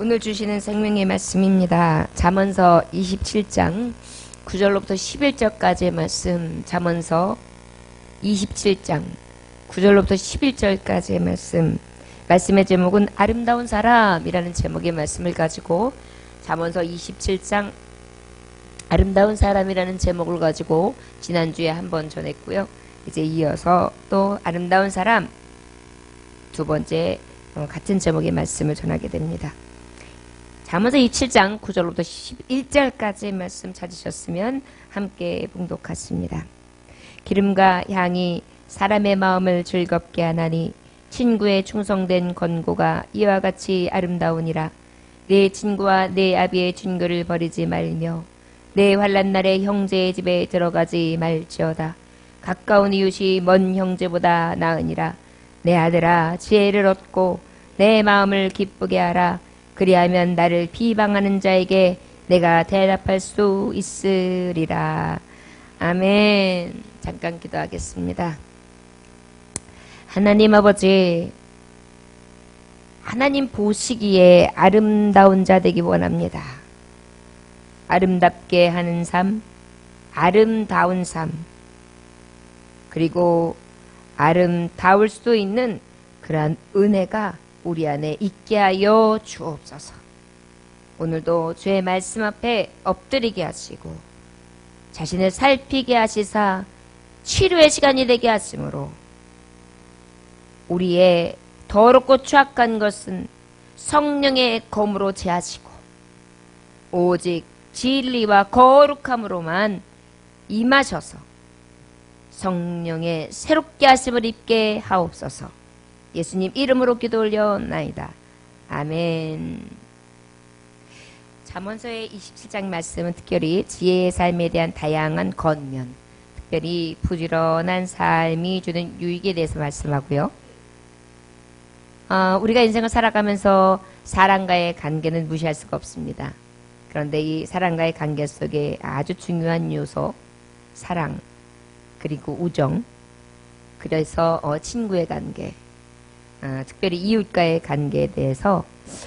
오늘 주시는 생명의 말씀입니다. 잠언서 27장 9절로부터 11절까지의 말씀. 잠언서 27장 9절로부터 11절까지의 말씀. 말씀의 제목은 아름다운 사람이라는 제목의 말씀을 가지고 잠언서 27장 아름다운 사람이라는 제목을 가지고 지난주에 한번 전했고요. 이제 이어서 또 아름다운 사람 두 번째 같은 제목의 말씀을 전하게 됩니다. 잠언서 27장 9절로부터 11절까지의 말씀 찾으셨으면 함께 봉독하십니다. 기름과 향이 사람의 마음을 즐겁게 하나니 친구의 충성된 권고가 이와 같이 아름다우니라. 내 친구와 내 아비의 증거를 버리지 말며 내 환난 날에 형제의 집에 들어가지 말지어다. 가까운 이웃이 먼 형제보다 나으니라. 내 아들아 지혜를 얻고 내 마음을 기쁘게 하라. 그리하면 나를 비방하는 자에게 내가 대답할 수 있으리라. 아멘. 잠깐 기도하겠습니다. 하나님 아버지, 하나님 보시기에 아름다운 자 되기 원합니다. 아름답게 하는 삶, 아름다운 삶, 그리고 아름다울 수 있는 그러한 은혜가 우리 안에 있게 하여 주옵소서. 오늘도 주의 말씀 앞에 엎드리게 하시고 자신을 살피게 하시사 치료의 시간이 되게 하심으로 우리의 더럽고 추악한 것은 성령의 검으로 제하시고 오직 진리와 거룩함으로만 임하셔서 성령의 새롭게 하심을 입게 하옵소서. 예수님 이름으로 기도 올려나이다. 아멘. 잠언서의 27장 말씀은 특별히 지혜의 삶에 대한 다양한 권면, 특별히 부지런한 삶이 주는 유익에 대해서 말씀하고요. 우리가 인생을 살아가면서 사람과의 관계는 무시할 수가 없습니다. 그런데 이 사람과의 관계 속에 아주 중요한 요소, 사랑, 그리고 우정, 그래서 친구의 관계, 특별히 이웃과의 관계에 대해서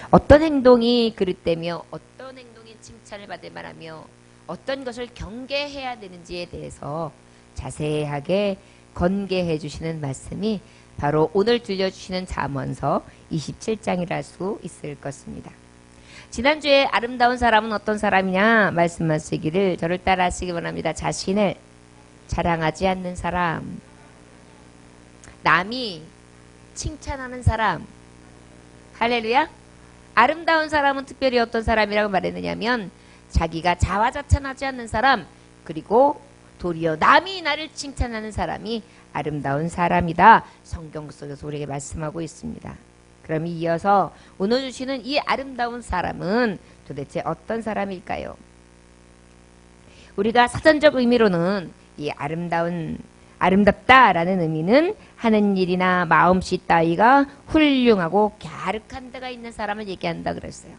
어떤 행동이 그릇되며 어떤 행동이 칭찬을 받을 만하며 어떤 것을 경계해야 되는지에 대해서 자세하게 권계해 주시는 말씀이 바로 오늘 들려주시는 잠언서 27장이라 할 수 있을 것입니다. 지난주에 아름다운 사람은 어떤 사람이냐 말씀하시기를 저를 따라 하시기 원합니다. 자신을 자랑하지 않는 사람, 남이 칭찬하는 사람. 할렐루야. 아름다운 사람은 특별히 어떤 사람이라고 말했느냐면 자기가 자화자찬하지 않는 사람, 그리고 도리어 남이 나를 칭찬하는 사람이 아름다운 사람이다. 성경 속에서 우리에게 말씀하고 있습니다. 그럼 이어서 오늘 주시는 이 아름다운 사람은 도대체 어떤 사람일까요? 우리가 사전적 의미로는 이 아름답다라는 의미는 하는 일이나 마음씨 따위가 훌륭하고 갸륵한 데가 있는 사람을 얘기한다 그랬어요.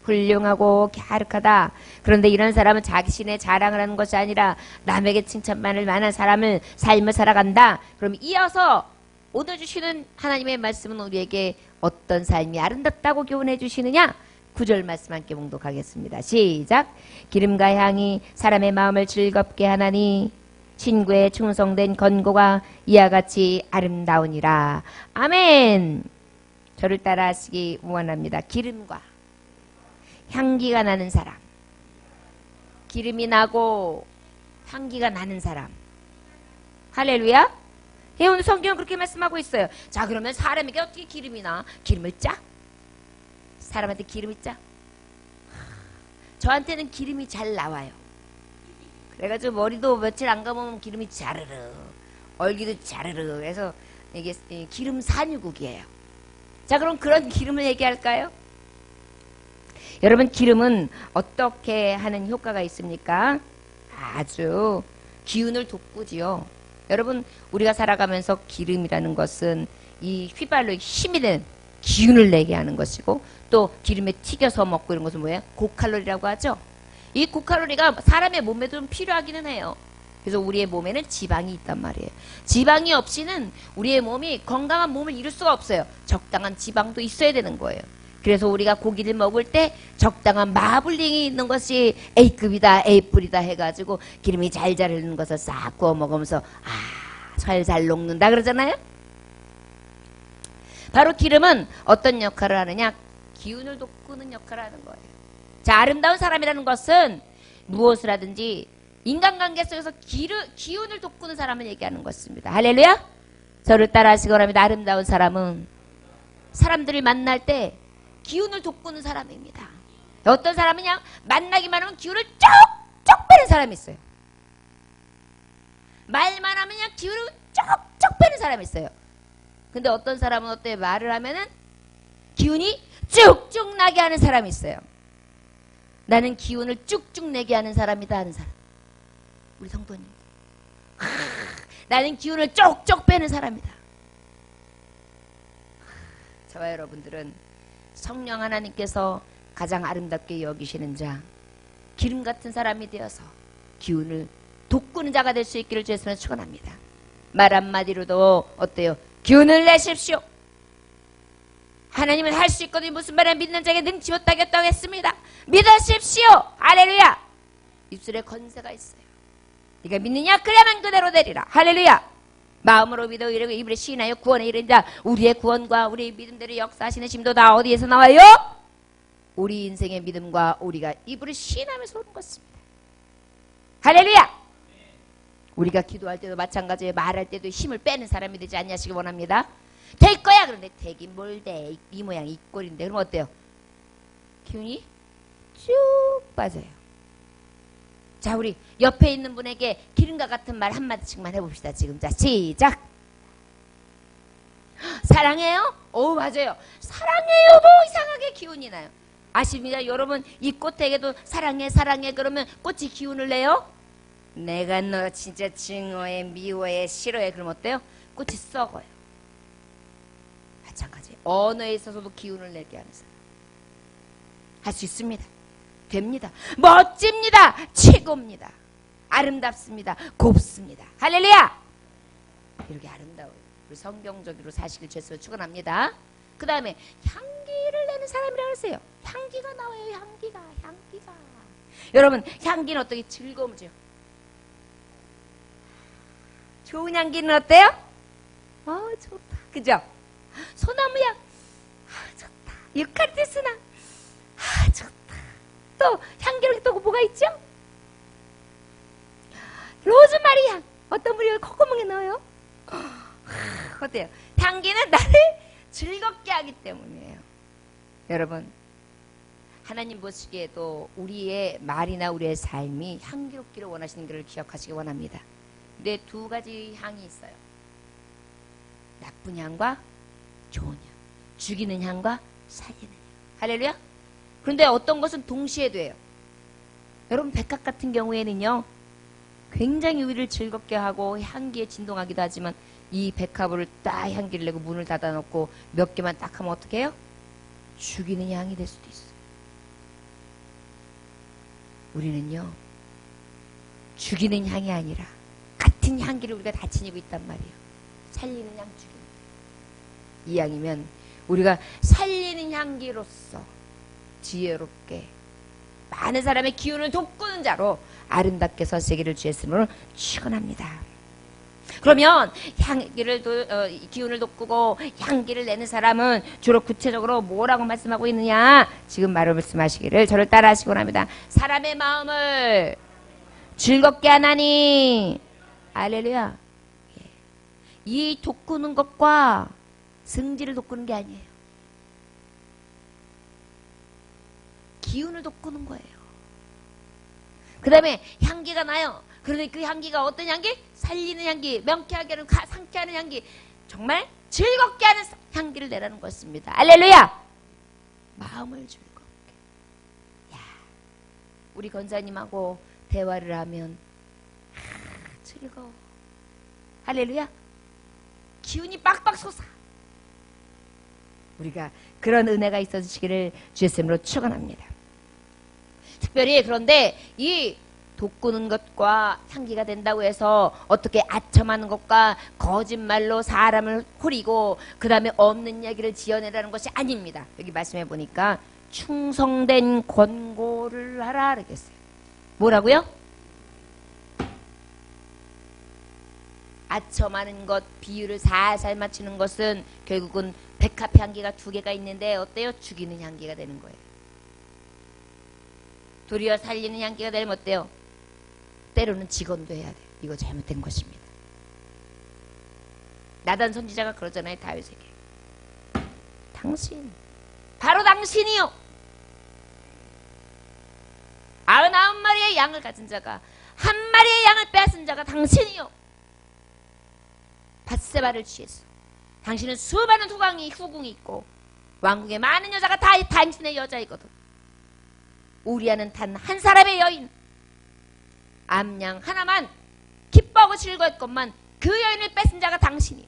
훌륭하고 갸륵하다. 그런데 이런 사람은 자신의 자랑을 하는 것이 아니라 남에게 칭찬만을 만한 삶을 살아간다. 그럼 이어서 오늘 주시는 하나님의 말씀은 우리에게 어떤 삶이 아름답다고 교훈해 주시느냐? 9절 말씀 함께 봉독하겠습니다. 시작. 기름과 향이 사람의 마음을 즐겁게 하나니 친구의 충성된 권고가 이와 같이 아름다우니라. 아멘. 저를 따라 하시기 원합니다. 기름과 향기가 나는 사람, 기름이 나고 향기가 나는 사람. 할렐루야. 오늘 성경은 그렇게 말씀하고 있어요. 자, 그러면 사람에게 어떻게 기름이 나? 기름을 짜? 사람한테 기름이 짜? 저한테는 기름이 잘 나와요. 그래가지고 머리도 며칠 안 감으면 기름이 자르르, 얼기도 자르르 해서 이게 기름 산유국이에요. 자, 그럼 그런 기름을 얘기할까요? 여러분, 기름은 어떻게 하는 효과가 있습니까? 아주 기운을 돋구지요. 여러분, 우리가 살아가면서 기름이라는 것은 이 휘발로 힘이 되는 기운을 내게 하는 것이고, 또 기름에 튀겨서 먹고 이런 것은 뭐예요? 고칼로리라고 하죠. 이 고칼로리가 사람의 몸에도 좀 필요하기는 해요. 그래서 우리의 몸에는 지방이 있단 말이에요. 지방이 없이는 우리의 몸이 건강한 몸을 이룰 수가 없어요. 적당한 지방도 있어야 되는 거예요. 그래서 우리가 고기를 먹을 때 적당한 마블링이 있는 것이 A급이다, A뿔이다 해가지고 기름이 잘잘 흐르는 것을 싹 구워 먹으면서 살살 녹는다 그러잖아요. 바로 기름은 어떤 역할을 하느냐? 기운을 돋구는 역할을 하는 거예요. 자, 아름다운 사람이라는 것은 무엇을 하든지 인간관계 속에서 기운을 돋구는 사람을 얘기하는 것입니다. 할렐루야. 저를 따라 하시기 바랍니다. 아름다운 사람은 사람들을 만날 때 기운을 돋구는 사람입니다. 어떤 사람은 그냥 만나기만 하면 기운을 쪽쪽 빼는 사람이 있어요. 말만 하면 그냥 기운을 쪽쪽 빼는 사람이 있어요. 근데 어떤 사람은 어때요? 말을 하면은 기운이 쭉쭉 나게 하는 사람이 있어요. 나는 기운을 쭉쭉 내게 하는 사람이다 하는 사람. 우리 성도님. 나는 기운을 쪽쪽 빼는 사람이다. 저와 여러분들은 성령 하나님께서 가장 아름답게 여기시는 자, 기름 같은 사람이 되어서 기운을 돋구는 자가 될 수 있기를 주에서 축원합니다. 말 한마디로도 어때요? 기운을 내십시오. 하나님은 할 수 있거든요. 무슨 말이야? 믿는 자에게 능치 못하겠다고 했습니다. 믿으십시오. 할렐루야. 입술에 권세가 있어요. 네가 믿느냐? 그래야만 그대로 되리라. 할렐루야. 마음으로 믿어 이르고 입으로 시인하여 구원에 이른 자. 우리의 구원과 우리의 믿음대로 역사하시는 힘도 다 어디에서 나와요? 우리 인생의 믿음과 우리가 입으로 시인하면서 오는 것입니다. 할렐루야. 우리가 기도할 때도 마찬가지예요. 말할 때도 힘을 빼는 사람이 되지 않냐시기 원합니다. 될 거야. 그런데 되긴 뭘 돼. 이 모양 이 꼴인데. 그럼 어때요? 기운이 쭉 빠져요. 자, 우리 옆에 있는 분에게 기름과 같은 말 한마디씩만 해봅시다. 지금. 자, 시작. 사랑해요? 오, 맞아요. 사랑해요도 이상하게 기운이 나요. 아십니다. 여러분, 이 꽃에게도 사랑해 사랑해 그러면 꽃이 기운을 내요? 내가 너 진짜 증오해 미워해 싫어해 그럼 어때요? 꽃이 썩어요. 마찬가지. 언어에 있어서도 기운을 내게 하는 사람. 할 수 있습니다. 됩니다. 멋집니다. 최고입니다. 아름답습니다. 곱습니다. 할렐루야. 이렇게 아름다워요. 우리 성경적으로 사시길 주에서 축원합니다. 그 다음에 향기를 내는 사람이라고 하세요. 향기가 나와요. 향기가. 여러분, 향기는 어떻게 즐거움을 줘요? 좋은 향기는 어때요? 좋다. 그죠? 소나무향. 좋다. 유칼립투스나. 좋다. 또 향기로 또 뭐가 있죠? 로즈마리 향. 어떤 분이 콧구멍에 넣어요? 어때요? 향기는 나를 즐겁게 하기 때문이에요. 여러분, 하나님 보시기에도 우리의 말이나 우리의 삶이 향기롭기를 원하시는 것을 기억하시기 원합니다. 근데 두 가지 향이 있어요. 나쁜 향과 좋은 향. 죽이는 향과 살리는 향. 할렐루야. 그런데 어떤 것은 동시에 돼요. 여러분, 백합 같은 경우에는요, 굉장히 우리를 즐겁게 하고 향기에 진동하기도 하지만 이 백합을 딱 향기를 내고 문을 닫아놓고 몇 개만 딱 하면 어떻게 해요? 죽이는 향이 될 수도 있어요. 우리는요, 죽이는 향이 아니라 같은 향기를 우리가 다 지니고 있단 말이에요. 살리는 향, 죽이는 향. 이 향이면 우리가 살리는 향기로서 지혜롭게 많은 사람의 기운을 돋구는 자로 아름답게 서시기를 주의 이름으로 축원합니다. 그러면 기운을 돋구고 향기를 내는 사람은 주로 구체적으로 뭐라고 말씀하고 있느냐? 지금 말씀하시기를 저를 따라 하시기 원합니다. 사람의 마음을 즐겁게 하나니. 할렐루야. 이 돋구는 것과 승질을 돋구는 게 아니에요. 기운을 돋구는 거예요. 그 다음에 향기가 나요. 그런데 그 향기가 어떤 향기? 살리는 향기, 명쾌하게 하는, 상쾌하는 향기, 정말 즐겁게 하는 향기를 내라는 것입니다. 할렐루야. 마음을 즐겁게. 야, 우리 권사님하고 대화를 하면 즐거워. 할렐루야. 기운이 빡빡 솟아. 우리가 그런 은혜가 있어주시기를 주의 이름으로 축원합니다. 특별히 그런데 이 돋구는 것과 향기가 된다고 해서 어떻게 아첨하는 것과 거짓말로 사람을 호리고 그 다음에 없는 이야기를 지어내라는 것이 아닙니다. 여기 말씀해 보니까 충성된 권고를 하라 그러겠어요. 뭐라고요? 아첨하는 것, 비율을 살살 맞추는 것은 결국은 백합 향기가 2개가 있는데 어때요? 죽이는 향기가 되는 거예요. 도리어 살리는 향기가 되면 어때요? 때로는 직언도 해야 돼. 이거 잘못된 것입니다. 나단 선지자가 그러잖아요. 다윗에게. 당신, 바로 당신이요. 99마리의 양을 가진 자가 1마리의 양을 빼앗은 자가 당신이요. 밧세바를 취했어. 당신은 수많은 후궁이 있고 왕궁에 많은 여자가 다 당신의 여자이거든. 우리아는 단 한 사람의 여인, 암양 하나만 기뻐하고 즐거웠건만 그 여인을 뺏은 자가 당신이요.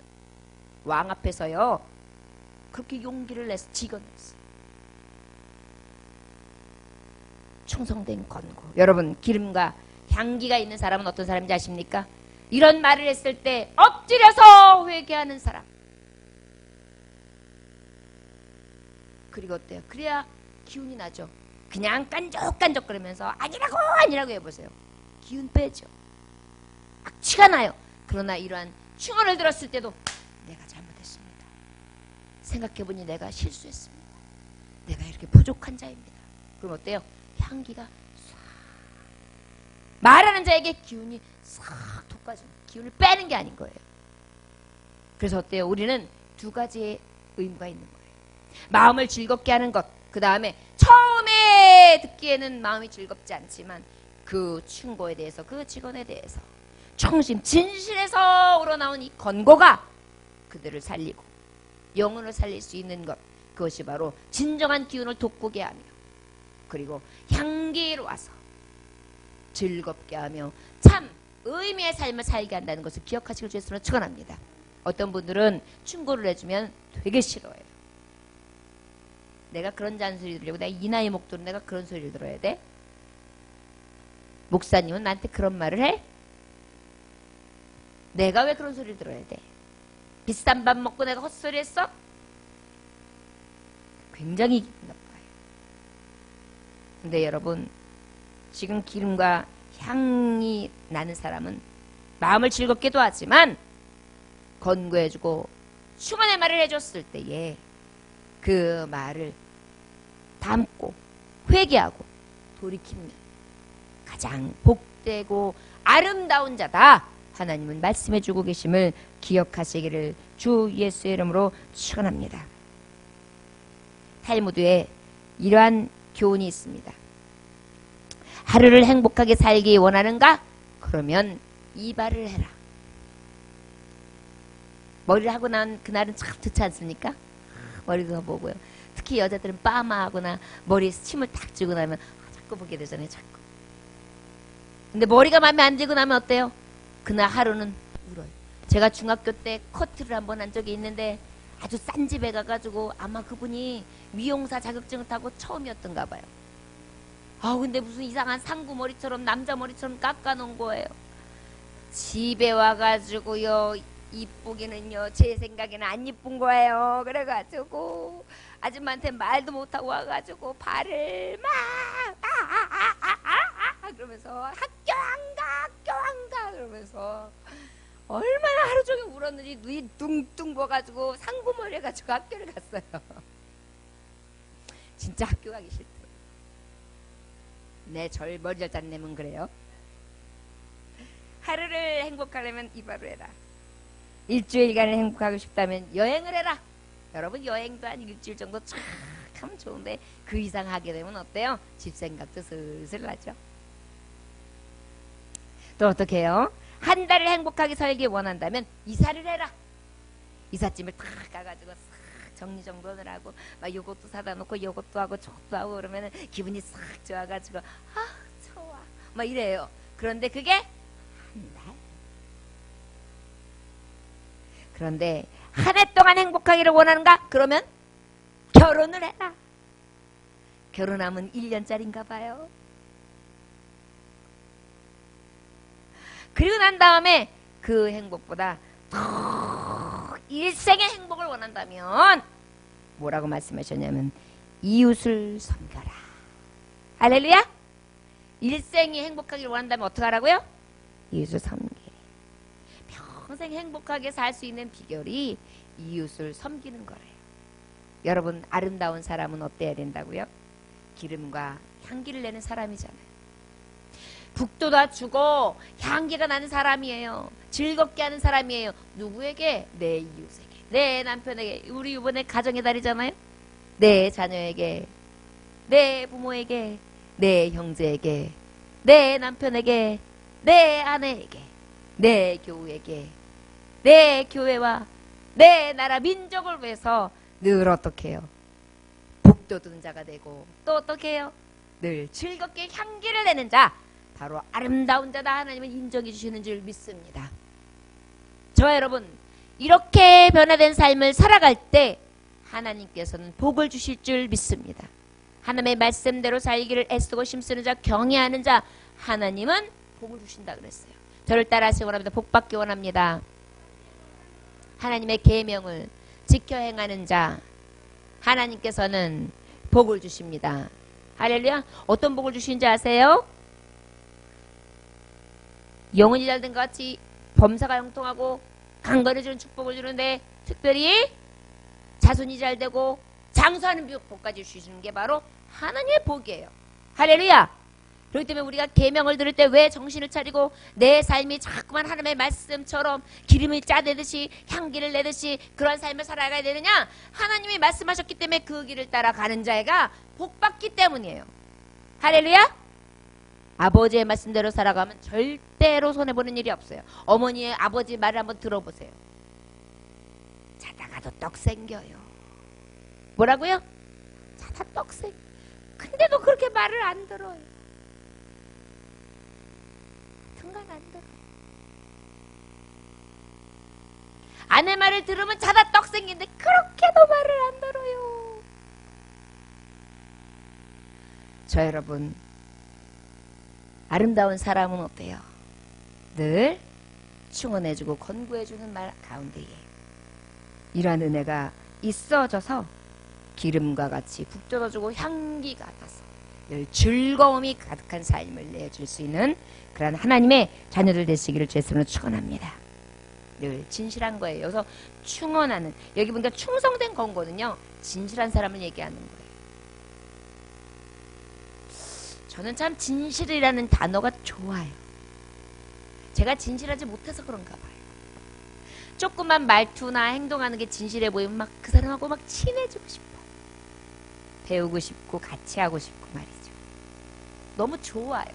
왕 앞에서요 그렇게 용기를 내서 직언했어. 충성된 권고. 여러분, 기름과 향기가 있는 사람은 어떤 사람인지 아십니까? 이런 말을 했을 때 엎드려서 회개하는 사람. 그리고 어때요? 그래야 기운이 나죠. 그냥 깐족깐족거리면서 아니라고 해보세요. 기운 빼죠. 악취가 나요. 그러나 이러한 충언을 들었을 때도 내가 잘못했습니다. 생각해보니 내가 실수했습니다. 내가 이렇게 부족한 자입니다. 그럼 어때요? 향기가 싹, 말하는 자에게 기운이 싹 돋아져. 기운을 빼는 게 아닌 거예요. 그래서 어때요? 우리는 2가지의 의무가 있는 거예요. 마음을 즐겁게 하는 것. 그 다음에 처음에 듣기에는 마음이 즐겁지 않지만 그 충고에 대해서, 그 직언에 대해서 청심 진실에서 우러나온 이 권고가 그들을 살리고 영혼을 살릴 수 있는 것, 그것이 바로 진정한 기운을 돋구게 하며 그리고 향기로워서 즐겁게 하며 참 의미의 삶을 살게 한다는 것을 기억하시길 주였으면 축원합니다. 어떤 분들은 충고를 해주면 되게 싫어해요. 내가 그런 잔소리 들으려고, 내가 이 나이 먹도록 내가 그런 소리를 들어야 돼? 목사님은 나한테 그런 말을 해? 내가 왜 그런 소리를 들어야 돼? 비싼 밥 먹고 내가 헛소리 했어? 굉장히 기분 나빠요. 근데 여러분, 지금 기름과 향이 나는 사람은 마음을 즐겁게도 하지만 권고해주고 충언의 말을 해줬을 때에 그 말을 담고 회개하고 돌이키면 가장 복되고 아름다운 자다. 하나님은 말씀해주고 계심을 기억하시기를 주 예수의 이름으로 축원합니다. 탈무드에 이러한 교훈이 있습니다. 하루를 행복하게 살기 원하는가? 그러면 이발을 해라. 머리를 하고 난 그날은 참 좋지 않습니까? 머리가 보고요. 특히 여자들은 파마하거나 머리에 침을 탁 주고 나면 자꾸 보게 되잖아요. 자꾸. 근데 머리가 마음에 안 들고 나면 어때요? 그날 하루는 울어요. 제가 중학교 때 커트를 한번 한 적이 있는데 아주 싼 집에 가가지고 아마 그분이 미용사 자격증을 타고 처음이었던가 봐요. 근데 무슨 이상한 상구 머리처럼 남자 머리처럼 깎아놓은 거예요. 집에 와가지고요, 이쁘기는요 제 생각에는 안 이쁜 거예요. 그래가지고 아줌마한테 말도 못하고 와가지고 발을 막 그러면서 학교 안 가 그러면서 얼마나 하루 종일 울었는지 눈이 둥둥 부어가지고 상구머리 해가지고 학교를 갔어요. 진짜 학교 가기 싫더라고요. 내 머리 잘 짠내면 그래요. 하루를 행복하려면 이바로 해라. 일주일간을 행복하고 싶다면 여행을 해라. 여러분, 여행도 한 일주일 정도 참 좋은데 그 이상 하게 되면 어때요? 집 생각도 슬슬 나죠. 또 어떻게 해요? 한 달을 행복하게 살기 원한다면 이사를 해라. 이삿짐을 탁 가가지고 싹 정리정돈을 하고 막 요것도 사다 놓고 요것도 하고 저것도 하고 그러면 기분이 싹 좋아가지고 좋아 막 이래요. 그런데 그게 한 달. 그런데 한 해 동안 행복하기를 원하는가? 그러면 결혼을 해라. 결혼하면 1년짜리인가 봐요. 그리고 난 다음에 그 행복보다 더 일생의 행복을 원한다면 뭐라고 말씀하셨냐면 이웃을 섬겨라. 할렐루야. 일생이 행복하기를 원한다면 어떻게 하라고요? 이웃을 섬기래. 평생 행복하게 살 수 있는 비결이 이웃을 섬기는 거래요. 여러분, 아름다운 사람은 어때야 된다고요? 기름과 향기를 내는 사람이잖아요. 북돋아 주고 향기가 나는 사람이에요. 즐겁게 하는 사람이에요. 누구에게? 내 이웃에게, 내 남편에게. 우리 이번에 가정의 달이잖아요. 내 자녀에게, 내 부모에게, 내 형제에게, 내 남편에게, 내 아내에게, 내 교우에게, 내 교회와 내 나라 민족을 위해서 늘 어떻게 해요? 북돋은 자가 되고, 또 어떻게 해요? 늘 즐겁게 향기를 내는 자, 바로 아름다운 자다 하나님은 인정해 주시는 줄 믿습니다. 저와 여러분, 이렇게 변화된 삶을 살아갈 때 하나님께서는 복을 주실 줄 믿습니다. 하나님의 말씀대로 살기를 애쓰고 힘쓰는 자, 경외하는 자, 하나님은 복을 주신다 그랬어요. 저를 따라하시기 원합니다. 복 받기 원합니다. 하나님의 계명을 지켜 행하는 자, 하나님께서는 복을 주십니다. 할렐루야. 어떤 복을 주시는지 아세요? 영혼이 잘된 것 같이 범사가 형통하고 강건해지는 축복을 주는데, 특별히 자손이 잘되고 장수하는 복까지 주시는 게 바로 하나님의 복이에요. 할렐루야. 그렇기 때문에 우리가 계명을 들을 때 왜 정신을 차리고 내 삶이 자꾸만 하나님의 말씀처럼 기름이 짜내듯이 향기를 내듯이 그런 삶을 살아가야 되느냐? 하나님이 말씀하셨기 때문에 그 길을 따라가는 자가 복받기 때문이에요. 할렐루야. 아버지의 말씀대로 살아가면 절대로 손해보는 일이 없어요. 어머니의 아버지 말을 한번 들어보세요. 자다가도 떡 생겨요. 뭐라고요? 자다 떡 생. 근데도 그렇게 말을 안 들어요. 등간 안 들어요. 아내 말을 들으면 자다 떡 생긴데 그렇게도 말을 안 들어요. 저 여러분, 아름다운 사람은 어때요? 늘 충원해주고 권고해주는 말 가운데에 이러한 은혜가 있어져서 기름과 같이 북돋아주고 향기가 나서 늘 즐거움이 가득한 삶을 내줄 수 있는 그런 하나님의 자녀들 되시기를 제 손으로 축원합니다. 늘 진실한 거예요. 여기서 충원하는, 여기 보니까 충성된 권고는요, 진실한 사람을 얘기하는 거예요. 저는 참 진실이라는 단어가 좋아요. 제가 진실하지 못해서 그런가 봐요. 조금만 말투나 행동하는 게 진실해 보이면 막 그 사람하고 막 친해지고 싶어. 배우고 싶고 같이 하고 싶고 말이죠. 너무 좋아요.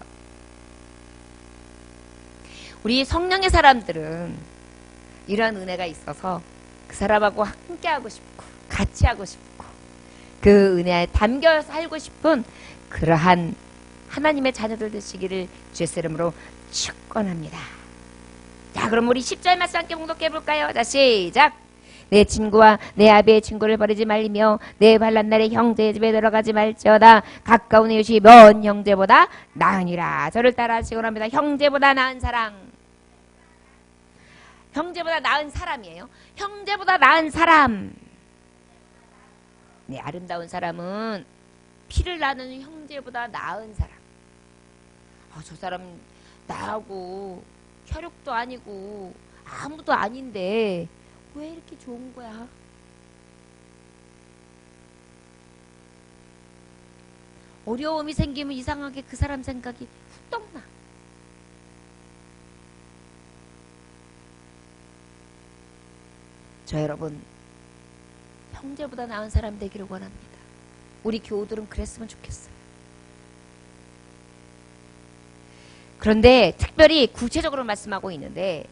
우리 성령의 사람들은 이런 은혜가 있어서 그 사람하고 함께 하고 싶고 같이 하고 싶고 그 은혜에 담겨 살고 싶은 그러한 하나님의 자녀들 되시기를 주의 이름으로 축원합니다. 자, 그럼 우리 10절 말씀 함께 봉독해 볼까요? 자, 시작. 내 친구와 내 아비의 친구를 버리지 말리며 내 환난 날에 형제의 집에 들어가지 말지어다. 가까운 이웃이 먼 형제보다 나으니라. 저를 따라하시기 원합니다. 형제보다 나은 사랑. 형제보다 나은 사람이에요. 형제보다 나은 사람. 네, 아름다운 사람은 피를 나누는 형제보다 나은 사람. 저 사람 나하고 혈육도 아니고 아무도 아닌데 왜 이렇게 좋은 거야? 어려움이 생기면 이상하게 그 사람 생각이 후떡 나. 저 여러분, 형제보다 나은 사람 되기를 원합니다. 우리 교우들은 그랬으면 좋겠어요. 그런데 특별히 구체적으로 말씀하고 있는데,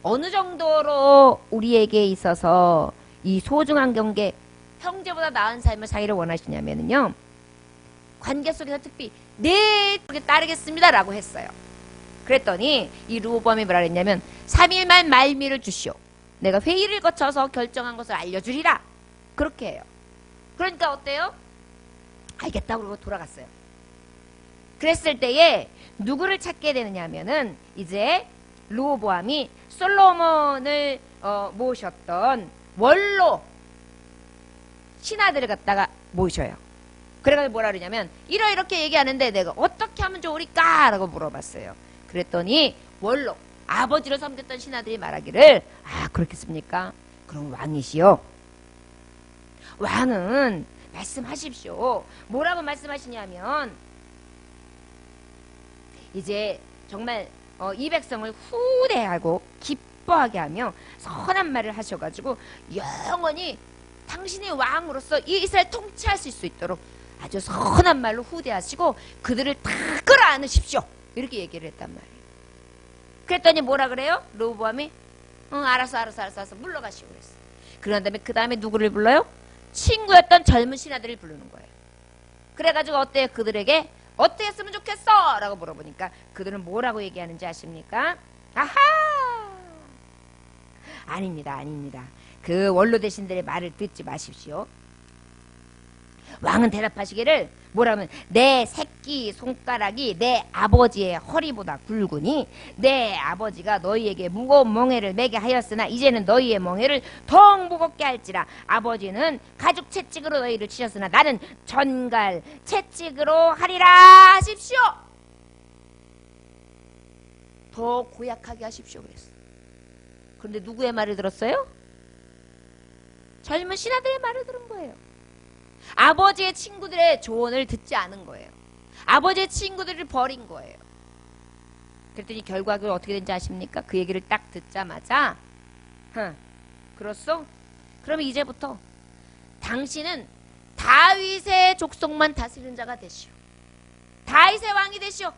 어느 정도로 우리에게 있어서 이 소중한 경계, 형제보다 나은 삶을 살기를 원하시냐면요, 관계 속에서 특히 네 따르겠습니다 라고 했어요. 그랬더니 이 르호보암이 뭐라 그랬냐면 3일만 말미를 주시오. 내가 회의를 거쳐서 결정한 것을 알려주리라. 그렇게 해요. 그러니까 어때요? 알겠다고 그러고 돌아갔어요. 그랬을 때에 누구를 찾게 되느냐 하면은 이제 르호보암이 솔로몬을 모셨던 원로 신하들을 갖다가 모셔요. 그래가지고 뭐라 그러냐면 이렇게 얘기하는데 내가 어떻게 하면 좋으리까? 라고 물어봤어요. 그랬더니 원로 아버지로 섬겼던 신하들이 말하기를 그렇겠습니까? 그럼 왕이시여. 왕은 말씀하십시오. 뭐라고 말씀하시냐면 이제 정말 이 백성을 후대하고 기뻐하게 하며 선한 말을 하셔가지고 영원히 당신의 왕으로서 이 이스라엘 통치하실 수 있도록 아주 선한 말로 후대하시고 그들을 다 끌어안으십시오. 이렇게 얘기를 했단 말이에요. 그랬더니 뭐라 그래요? 르호보암이 알았어 물러가시고 그랬어. 그런 다음에 그 다음에 누구를 불러요? 친구였던 젊은 신하들을 부르는 거예요. 그래가지고 어때요? 그들에게 어떻게 했으면 좋겠어? 라고 물어보니까 그들은 뭐라고 얘기하는지 아십니까? 아하! 아닙니다. 그 원로 대신들의 말을 듣지 마십시오. 왕은 대답하시기를 뭐라면 내 새끼 손가락이 내 아버지의 허리보다 굵으니 내 아버지가 너희에게 무거운 멍에를 매게 하였으나 이제는 너희의 멍에를 더욱 무겁게 할지라. 아버지는 가죽 채찍으로 너희를 치셨으나 나는 전갈 채찍으로 하리라 하십시오. 더 고약하게 하십시오 그랬어. 그런데 누구의 말을 들었어요? 젊은 신하들의 말을 들은 거예요. 아버지의 친구들의 조언을 듣지 않은 거예요. 아버지의 친구들을 버린 거예요. 그랬더니 결과가 어떻게 된지 아십니까? 그 얘기를 딱 듣자마자 그렇소? 그러면 이제부터 당신은 다윗의 족속만 다스리는 자가 되시오. 다윗의 왕이 되시오.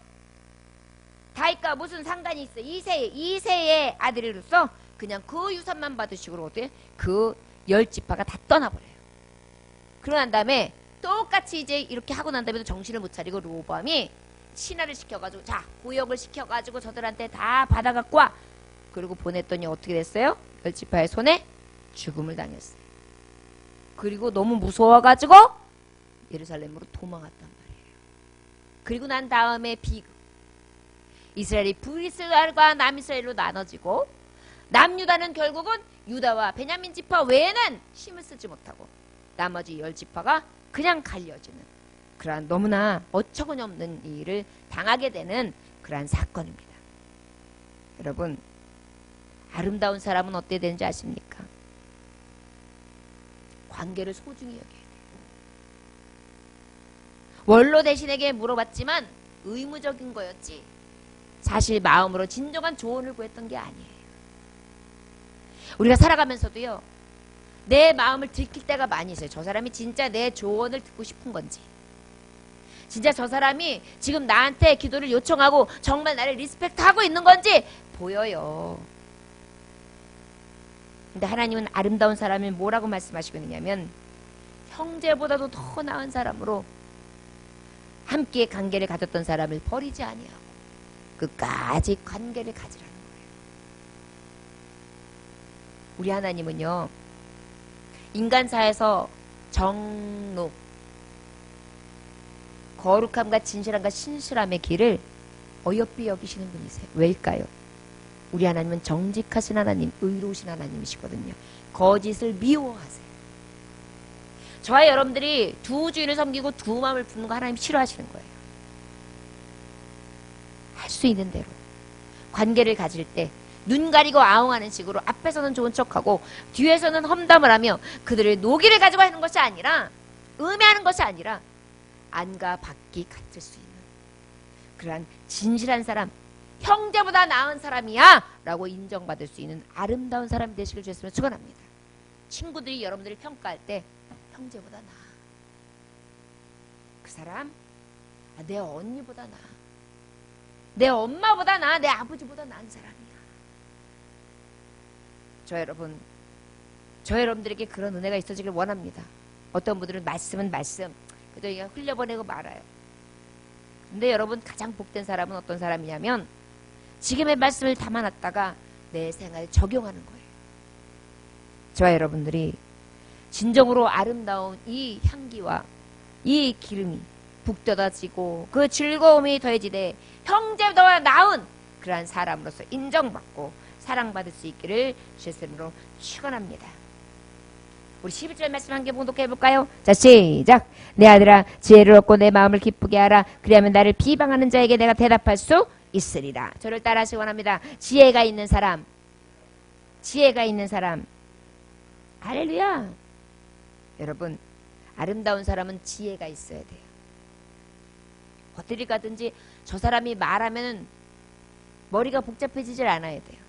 다윗과 무슨 상관이 있어? 이세의 아들이로서 그냥 그 유산만 받으시고 어때? 그 10지파가 다 떠나버려요. 그러고 난 다음에 똑같이 이제 이렇게 하고 난 다음에도 정신을 못 차리고 르호보암이 신하를 시켜가지고 고역을 시켜가지고 저들한테 다 받아갖고 와. 그리고 보냈더니 어떻게 됐어요? 10지파의 손에 죽음을 당했어요. 그리고 너무 무서워가지고 예루살렘으로 도망갔단 말이에요. 그리고 난 다음에 비극. 이스라엘이 북이스라엘과 남이스라엘로 나눠지고 남유다는 결국은 유다와 베냐민 지파 외에는 힘을 쓰지 못하고 나머지 10지파가 그냥 갈려지는 그러한 너무나 어처구니 없는 일을 당하게 되는 그러한 사건입니다. 여러분, 아름다운 사람은 어떻게 되는지 아십니까? 관계를 소중히 여겨야 돼요. 원로 대신에게 물어봤지만 의무적인 거였지 사실 마음으로 진정한 조언을 구했던 게 아니에요. 우리가 살아가면서도요, 내 마음을 들킬 때가 많이 있어요. 저 사람이 진짜 내 조언을 듣고 싶은 건지, 진짜 저 사람이 지금 나한테 기도를 요청하고 정말 나를 리스펙트하고 있는 건지 보여요. 근데 하나님은 아름다운 사람을 뭐라고 말씀하시고 있느냐면 형제보다도 더 나은 사람으로 함께 관계를 가졌던 사람을 버리지 아니하고 끝까지 관계를 가지라는 거예요. 우리 하나님은요, 인간사에서 정로, 거룩함과 진실함과 신실함의 길을 어여삐 여기시는 분이세요. 왜일까요? 우리 하나님은 정직하신 하나님, 의로우신 하나님이시거든요. 거짓을 미워하세요. 저와 여러분들이 두 주인을 섬기고 두 마음을 품는 거 하나님 싫어하시는 거예요. 할 수 있는 대로 관계를 가질 때 눈 가리고 아웅하는 식으로 앞에서는 좋은 척하고 뒤에서는 험담을 하며 그들의 노기를 가지고 하는 것이 아니라, 음해하는 것이 아니라 안과 밖이 같을 수 있는 그러한 진실한 사람, 형제보다 나은 사람이야 라고 인정받을 수 있는 아름다운 사람이 되시길 주셨으면 축원합니다. 친구들이 여러분들을 평가할 때 형제보다 나아, 그 사람 내 언니보다 나아, 내 엄마보다 나아, 내 아버지보다 나은 사람이야. 저 여러분들에게 그런 은혜가 있어지길 원합니다. 어떤 분들은 말씀은 말씀 그래도 그냥 흘려보내고 말아요. 근데 여러분, 가장 복된 사람은 어떤 사람이냐면 지금의 말씀을 담아놨다가 내 생활에 적용하는 거예요. 저와 여러분들이 진정으로 아름다운 이 향기와 이 기름이 북돋아지고 그 즐거움이 더해지되 형제보다 나은 그러한 사람으로서 인정받고 사랑받을 수 있기를 주의 이름으로 축원합니다. 우리 11절 말씀 한 개 봉독해 볼까요? 자, 시작. 내 아들아, 지혜를 얻고 내 마음을 기쁘게 하라. 그리하면 나를 비방하는 자에게 내가 대답할 수 있으리라. 저를 따라하시기 원합니다. 지혜가 있는 사람, 지혜가 있는 사람. 할렐루야. 여러분, 아름다운 사람은 지혜가 있어야 돼요. 어디를 가든지 저 사람이 말하면 머리가 복잡해지질 않아야 돼요.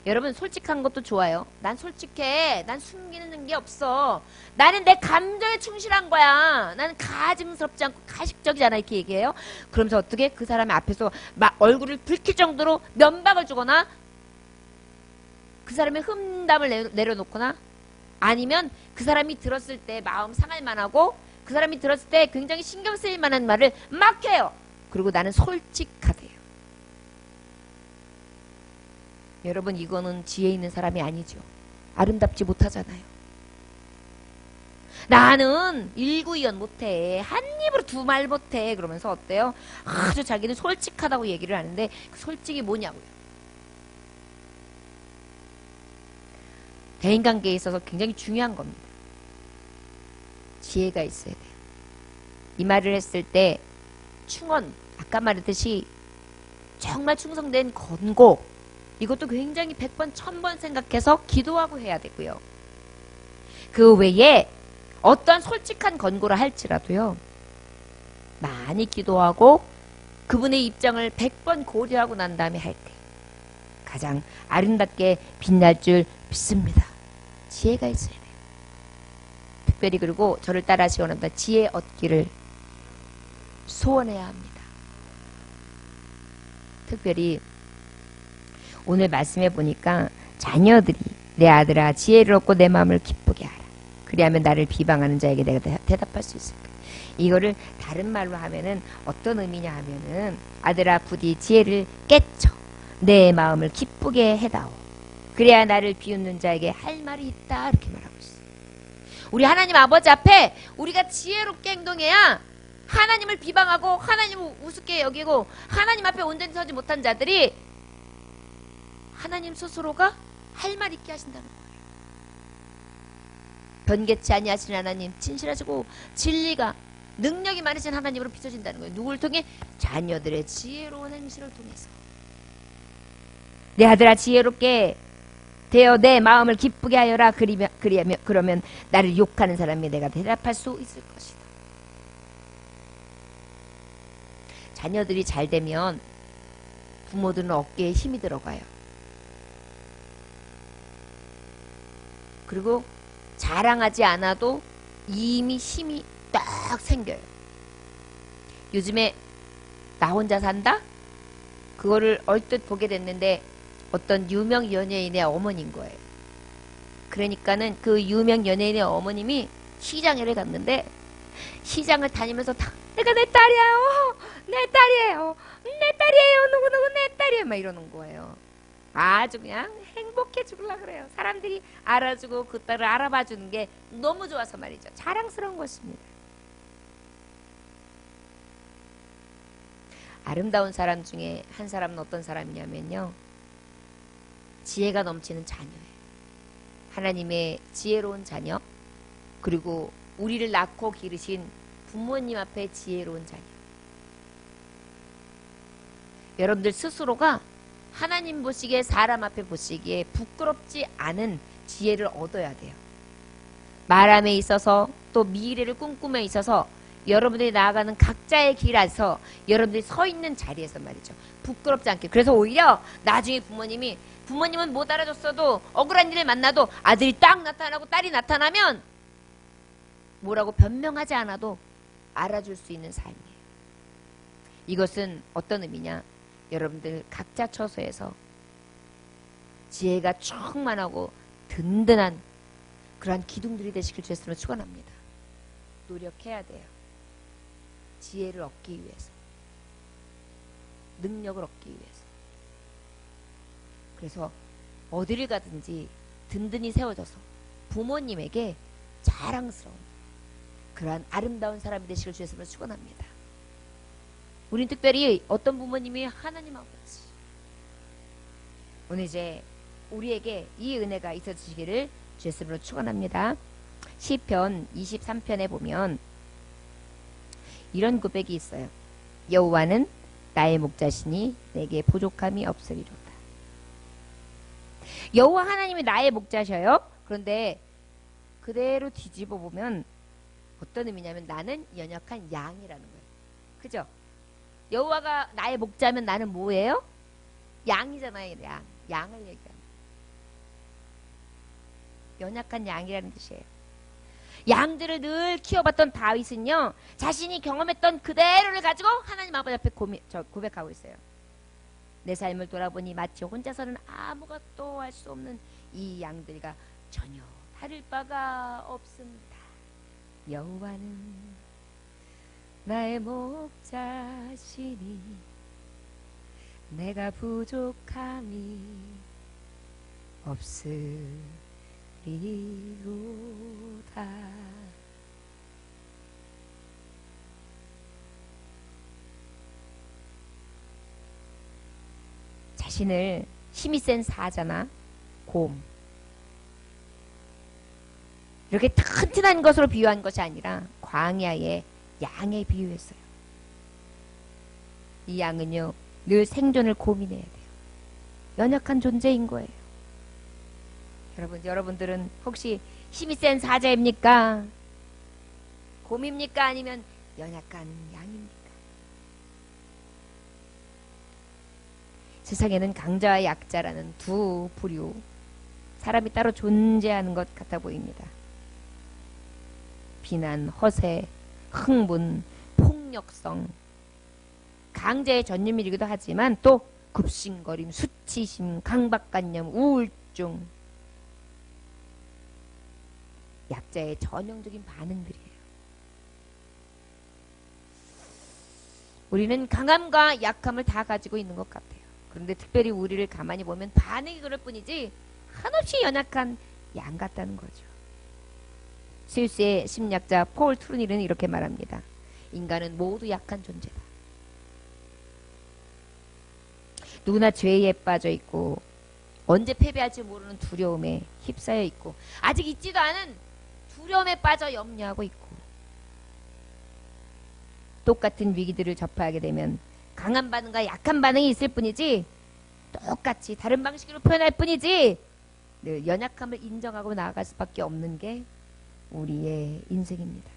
여러분, 솔직한 것도 좋아요. 난 솔직해. 난 숨기는 게 없어. 나는 내 감정에 충실한 거야. 나는 가증스럽지 않고 가식적이지 않아. 이렇게 얘기해요. 그러면서 어떻게 그 사람의 앞에서 막 얼굴을 붉힐 정도로 면박을 주거나 그 사람의 흠담을 내려놓거나 아니면 그 사람이 들었을 때 마음 상할 만하고 그 사람이 들었을 때 굉장히 신경 쓰일 만한 말을 막 해요. 그리고 나는 솔직하대요. 여러분, 이거는 지혜 있는 사람이 아니죠. 아름답지 못하잖아요. 나는 일구이연 못해. 한 입으로 두 말 못해. 그러면서 어때요? 아주 자기는 솔직하다고 얘기를 하는데 그 솔직이 뭐냐고요. 대인관계에 있어서 굉장히 중요한 겁니다. 지혜가 있어야 돼요. 이 말을 했을 때 충언, 아까 말했듯이 정말 충성된 권고, 이것도 굉장히 100번, 1000번 생각해서 기도하고 해야 되고요. 그 외에 어떠한 솔직한 권고를 할지라도요, 많이 기도하고 그분의 입장을 100번 고려하고 난 다음에 할 때 가장 아름답게 빛날 줄 믿습니다. 지혜가 있어야 돼요. 특별히 그리고 저를 따라하시기 원합니다. 지혜 얻기를 소원해야 합니다. 특별히 오늘 말씀해 보니까 자녀들이 내 아들아 지혜를 얻고 내 마음을 기쁘게 하라. 그리하면 나를 비방하는 자에게 내가 대답할 수 있을까. 이거를 다른 말로 하면은 어떤 의미냐 하면은 아들아 부디 지혜를 깨쳐 내 마음을 기쁘게 해다오. 그래야 나를 비웃는 자에게 할 말이 있다. 이렇게 말하고 있어요. 우리 하나님 아버지 앞에 우리가 지혜롭게 행동해야 하나님을 비방하고 하나님을 우습게 여기고 하나님 앞에 온전히 서지 못한 자들이 하나님 스스로가 할 말 있게 하신다는 거예요. 변개치 아니하시는 하나님, 진실하시고 진리가 능력이 많으신 하나님으로 비춰진다는 거예요. 누구를 통해? 자녀들의 지혜로운 행실을 통해서. 내 아들아 지혜롭게 되어 내 마음을 기쁘게 하여라. 그러면 나를 욕하는 사람이 내가 대답할 수 있을 것이다. 자녀들이 잘 되면 부모들은 어깨에 힘이 들어가요. 그리고 자랑하지 않아도 이미 힘이 딱 생겨요. 요즘에 나 혼자 산다? 그거를 얼뜻 보게 됐는데 어떤 유명 연예인의 어머니인 거예요. 그러니까는 그 유명 연예인의 어머님이 시장에 갔는데 시장을 다니면서 다 내가 내 딸이에요. 내 딸이에요. 내 딸이에요. 누구누구 내 딸이에요. 막 이러는 거예요. 아주 그냥 행복해 죽으려고 그래요. 사람들이 알아주고 그 딸을 알아봐 주는 게 너무 좋아서 말이죠. 자랑스러운 것입니다. 아름다운 사람 중에 한 사람은 어떤 사람이냐면요, 지혜가 넘치는 자녀예요. 하나님의 지혜로운 자녀, 그리고 우리를 낳고 기르신 부모님 앞에 지혜로운 자녀. 여러분들 스스로가 하나님 보시기에, 사람 앞에 보시기에 부끄럽지 않은 지혜를 얻어야 돼요. 말함에 있어서 또 미래를 꿈꿈에 있어서 여러분들이 나아가는 각자의 길 안에서 여러분들이 서 있는 자리에서 말이죠. 부끄럽지 않게. 그래서 오히려 나중에 부모님은 못 알아줬어도 억울한 일을 만나도 아들이 딱 나타나고 딸이 나타나면 뭐라고 변명하지 않아도 알아줄 수 있는 삶이에요. 이것은 어떤 의미냐? 여러분들 각자 처소에서 지혜가 충만하고 든든한 그러한 기둥들이 되시길 주였으면 축원합니다. 노력해야 돼요. 지혜를 얻기 위해서, 능력을 얻기 위해서. 그래서 어디를 가든지 든든히 세워져서 부모님에게 자랑스러운 그러한 아름다운 사람이 되시길 주였으면 축원합니다. 우린 특별히 어떤 부모님이 하나님 아버지. 오늘 이제 우리에게 이 은혜가 있어지기를 주의 이름으로 축원합니다. 시편 23편에 보면 이런 고백이 있어요. 여호와는 나의 목자시니 내게 부족함이 없으리로다. 여호와 하나님이 나의 목자셔요. 그런데 그대로 뒤집어 보면 어떤 의미냐면 나는 연약한 양이라는 거예요. 그죠? 여호와가 나의 목자면 나는 뭐예요? 양이잖아요. 양을 얘기하는. 연약한 양이라는 뜻이에요. 양들을 늘 키워봤던 다윗은요, 자신이 경험했던 그대로를 가지고 하나님 아버지 앞에 고백하고 있어요. 내 삶을 돌아보니 마치 혼자서는 아무것도 할 수 없는 이 양들과 전혀 다를 바가 없습니다. 여호와는 나의 목자시니 내가 부족함이 없으리로다. 자신을 힘이 센 사자나 곰, 이렇게 튼튼한 것으로 비유한 것이 아니라 광야의 양에 비유했어요. 이 양은요, 늘 생존을 고민해야 돼요. 연약한 존재인 거예요. 여러분들은 혹시 힘이 센 사자입니까? 곰입니까? 아니면 연약한 양입니까? 세상에는 강자와 약자라는 두 부류, 사람이 따로 존재하는 것 같아 보입니다. 비난, 허세, 흥분, 폭력성, 강자의 전유물이기도 하지만 또 급식거림, 수치심, 강박관념, 우울증, 약자의 전형적인 반응들이에요. 우리는 강함과 약함을 다 가지고 있는 것 같아요. 그런데 특별히 우리를 가만히 보면 반응이 그럴 뿐이지 한없이 연약한 양 같다는 거죠. 스위스의 심리학자 폴 트루닐은 이렇게 말합니다. 인간은 모두 약한 존재다. 누구나 죄에 빠져 있고 언제 패배할지 모르는 두려움에 휩싸여 있고 아직 있지도 않은 두려움에 빠져 염려하고 있고 똑같은 위기들을 접하게 되면 강한 반응과 약한 반응이 있을 뿐이지 똑같이 다른 방식으로 표현할 뿐이지 늘 연약함을 인정하고 나아갈 수밖에 없는 게 우리의 인생입니다.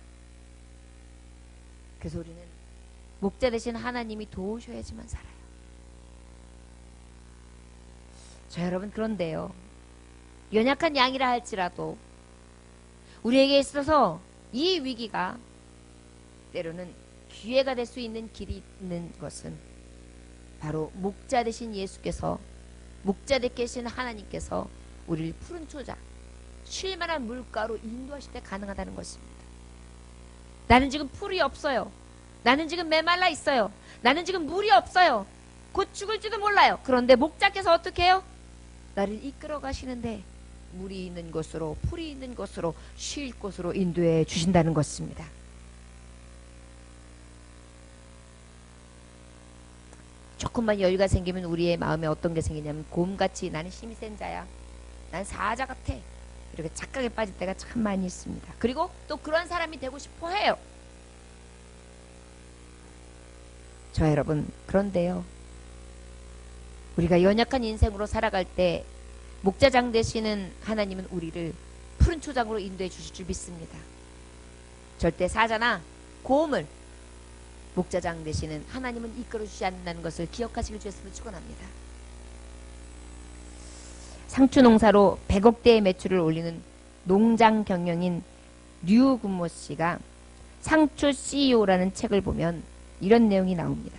그래서 우리는 목자 되신 하나님이 도우셔야지만 살아요. 자, 여러분, 그런데요, 연약한 양이라 할지라도 우리에게 있어서 이 위기가 때로는 기회가 될 수 있는 길이 있는 것은 바로 목자 되신 예수께서, 목자 되신 하나님께서 우리를 푸른 초장, 쉴만한 물가로 인도하실 때 가능하다는 것입니다. 나는 지금 풀이 없어요. 나는 지금 메말라 있어요. 나는 지금 물이 없어요. 곧 죽을지도 몰라요. 그런데 목자께서 어떻게 해요? 나를 이끌어 가시는데 물이 있는 곳으로, 풀이 있는 곳으로, 쉴 곳으로 인도해 주신다는 것입니다. 조금만 여유가 생기면 우리의 마음에 어떤 게 생기냐면 곰같이 나는 힘이 센 자야, 난 사자 같아, 이렇게 착각에 빠질 때가 참 많이 있습니다. 그리고 또 그런 사람이 되고 싶어 해요. 저 여러분, 그런데요, 우리가 연약한 인생으로 살아갈 때 목자장 되시는 하나님은 우리를 푸른 초장으로 인도해 주실 줄 믿습니다. 절대 사자나 곰을 목자장 되시는 하나님은 이끌어 주지 않는다는 것을 기억하시길 주였으면 축원합니다. 상추 농사로 100억대의 매출을 올리는 농장 경영인 류근모 씨가 상추 CEO라는 책을 보면 이런 내용이 나옵니다.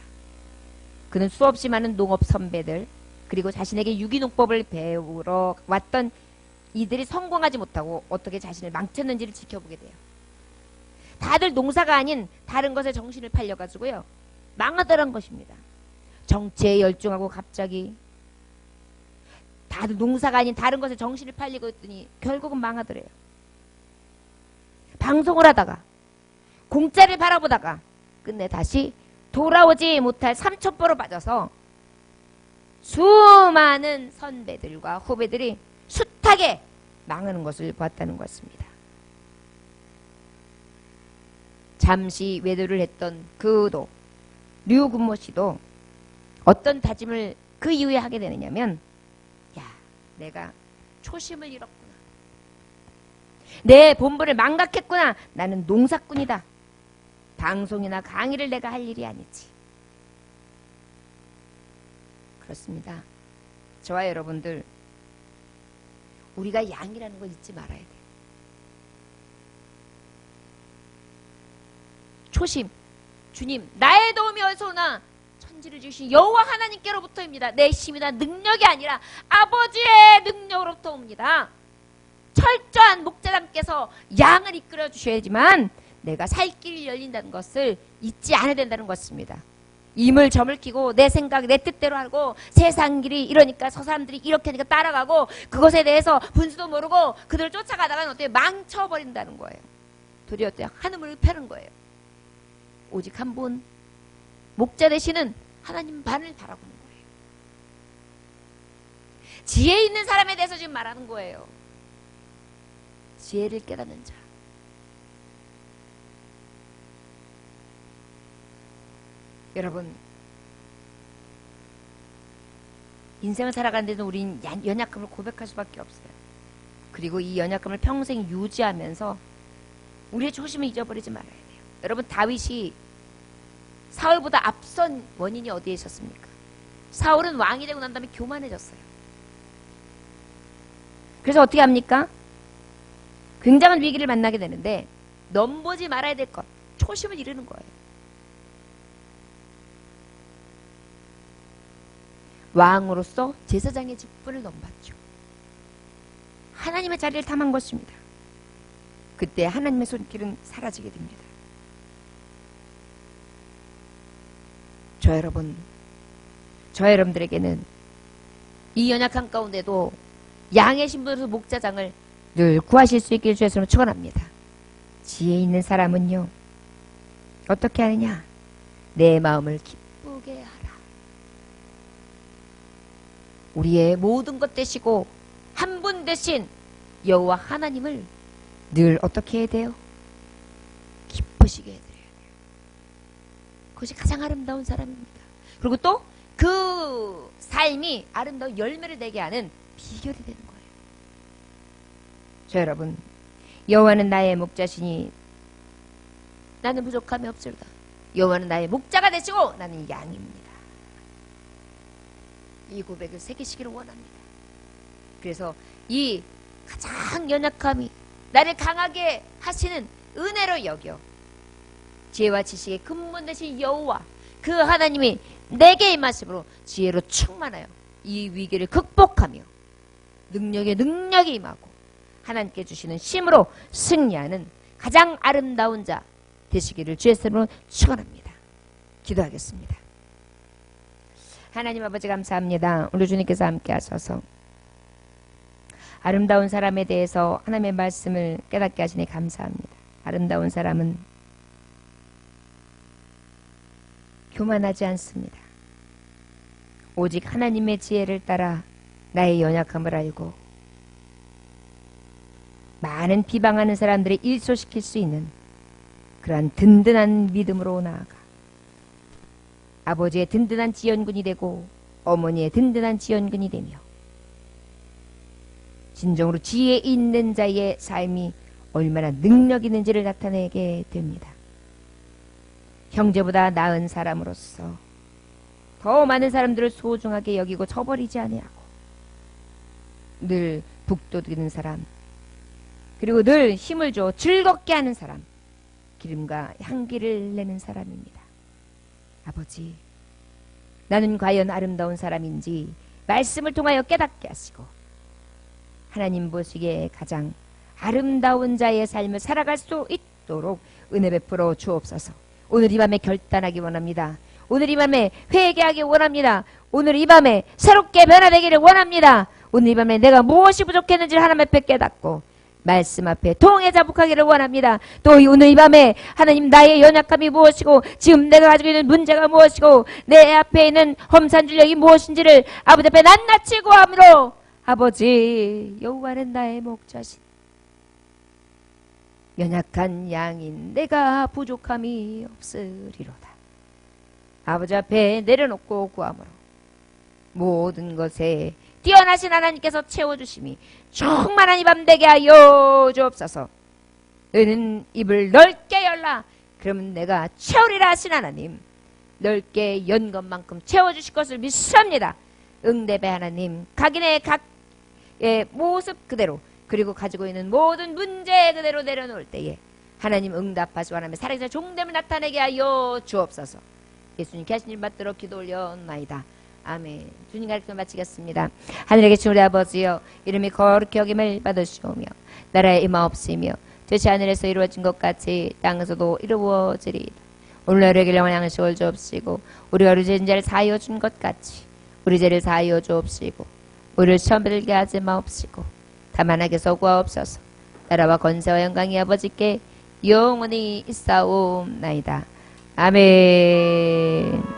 그는 수없이 많은 농업 선배들, 그리고 자신에게 유기농법을 배우러 왔던 이들이 성공하지 못하고 어떻게 자신을 망쳤는지를 지켜보게 돼요. 다들 농사가 아닌 다른 것에 정신을 팔려가지고요, 망하더란 것입니다. 정치에 열중하고 갑자기 다들 농사가 아닌 다른 것에 정신을 팔리고 있더니 결국은 망하더래요. 방송을 하다가 공짜를 바라보다가 끝내 다시 돌아오지 못할 삼천포로 빠져서 수많은 선배들과 후배들이 숱하게 망하는 것을 보았다는 것입니다. 잠시 외도를 했던 그도 류군모 씨도 어떤 다짐을 그 이후에 하게 되느냐면, 야, 내가 초심을 잃었구나. 내 본분을 망각했구나. 나는 농사꾼이다. 방송이나 강의를 내가 할 일이 아니지. 그렇습니다. 저와 여러분들, 우리가 양이라는 걸 잊지 말아야 돼요. 초심, 주님, 나의 도움이 어디서 오나? 천지를 지으신 여호와 하나님께로부터입니다. 내 힘이나 능력이 아니라 아버지의 능력으로부터 옵니다. 철저한 목자님께서 양을 이끌어 주셔야지만 내가 살 길이 열린다는 것을 잊지 않아야 된다는 것입니다. 임을 점을 끼고 내 생각, 내 뜻대로 하고 세상 길이 이러니까 저 사람들이 이렇게 하니까 따라가고 그것에 대해서 분수도 모르고 그들을 쫓아가다가는 어때요? 망쳐버린다는 거예요. 도리어 어때요? 한음을 패는 거예요. 오직 한 분 목자 되시는 하나님 반을 바라보는 거예요. 지혜 있는 사람에 대해서 지금 말하는 거예요. 지혜를 깨닫는 자. 여러분, 인생을 살아가는 데는 우린 연약함을 고백할 수밖에 없어요. 그리고 이 연약함을 평생 유지하면서 우리의 초심을 잊어버리지 말아야 돼요. 여러분, 다윗이 사울보다 앞선 원인이 어디에 있었습니까? 사울은 왕이 되고 난 다음에 교만해졌어요. 그래서 어떻게 합니까? 굉장한 위기를 만나게 되는데 넘보지 말아야 될 것, 초심을 잃는 거예요. 왕으로서 제사장의 직분을 넘봤죠. 하나님의 자리를 탐한 것입니다. 그때 하나님의 손길은 사라지게 됩니다. 저 여러분들에게는 이 연약한 가운데도 양의 신분으로서 목자장을 늘 구하실 수 있기를 주의 이름으로 축원합니다. 지혜 있는 사람은요, 어떻게 하느냐? 내 마음을 기쁘게 하라. 우리의 모든 것 되시고 한 분 대신 여호와 하나님을 늘 어떻게 해야 돼요? 기쁘시게 해드려야 돼요. 그것이 가장 아름다운 사람입니다. 그리고 또 그 삶이 아름다운 열매를 내게 하는 비결이 되는 거예요. 저 여러분, 여호와는 나의 목자시니 나는 부족함이 없으리다. 여호와는 나의 목자가 되시고 나는 양입니다. 이 고백을 새기시기를 원합니다. 그래서 이 가장 연약함이 나를 강하게 하시는 은혜로 여겨 지혜와 지식의 근본 되신 여호와 그 하나님이 내게 임하심으로 지혜로 충만하여 이 위기를 극복하며 능력에 능력이 임하고 하나님께 주시는 힘으로 승리하는 가장 아름다운 자 되시기를 주의 이름으로 축원합니다. 기도하겠습니다. 하나님 아버지 감사합니다. 오늘 주님께서 함께 하셔서 아름다운 사람에 대해서 하나님의 말씀을 깨닫게 하시니 감사합니다. 아름다운 사람은 교만하지 않습니다. 오직 하나님의 지혜를 따라 나의 연약함을 알고 많은 비방하는 사람들을 일소시킬 수 있는 그러한 든든한 믿음으로 나아가 아버지의 든든한 지원군이 되고 어머니의 든든한 지원군이 되며 진정으로 지혜 있는 자의 삶이 얼마나 능력 있는지를 나타내게 됩니다. 형제보다 나은 사람으로서 더 많은 사람들을 소중하게 여기고 저버리지 아니하고 늘 북돋우는 사람, 그리고 늘 힘을 줘 즐겁게 하는 사람, 기름과 향기를 내는 사람입니다. 아버지, 나는 과연 아름다운 사람인지 말씀을 통하여 깨닫게 하시고 하나님 보시기에 가장 아름다운 자의 삶을 살아갈 수 있도록 은혜 베풀어 주옵소서. 오늘 이 밤에 결단하기 원합니다. 오늘 이 밤에 회개하기 원합니다. 오늘 이 밤에 새롭게 변화되기를 원합니다. 오늘 이 밤에 내가 무엇이 부족했는지를 하나님 앞에 깨닫고 말씀 앞에 통해 자복하기를 원합니다. 또 오늘 이 밤에 하나님 나의 연약함이 무엇이고 지금 내가 가지고 있는 문제가 무엇이고 내 앞에 있는 험산 진력이 무엇인지를 아버지 앞에 낱낱이 구함으로 아버지 여호와는 나의 목자신 연약한 양인 내가 부족함이 없으리로다. 아버지 앞에 내려놓고 구함으로 모든 것에 뛰어나신 하나님께서 채워주심이 충만한 이 밤 되게 하여 주옵소서. 너는 입을 넓게 열라. 그러면 내가 채우리라 하신 하나님 넓게 연 것만큼 채워주실 것을 믿습니다. 응답의 하나님 각인의 각의 모습 그대로 그리고 가지고 있는 모든 문제 그대로 내려놓을 때에 하나님 응답하시고 하나님의 살아계신 종됨을 나타내게 하여 주옵소서. 예수님께 하신 일 받도록 기도 올려나이다. 아멘. 주님 가르쳐 마치겠습니다. 하늘에 계신 우리 아버지여 이름이 거룩히 여김을 받으시오며 나라의 임하옵시며 뜻이 하늘에서 이루어진 것 같이 땅에서도 이루어지리이다. 오늘 우리에게 영원한 양식을 주옵시고 우리가 우리 죄인자를 사하여 준 것 같이 우리 죄를 사하여 주옵시고 우리를 시험 들게 하지 마옵시고 다만 악에서 구하옵소서. 나라와 권세와 영광이 아버지께 영원히 있사옵나이다. 아멘.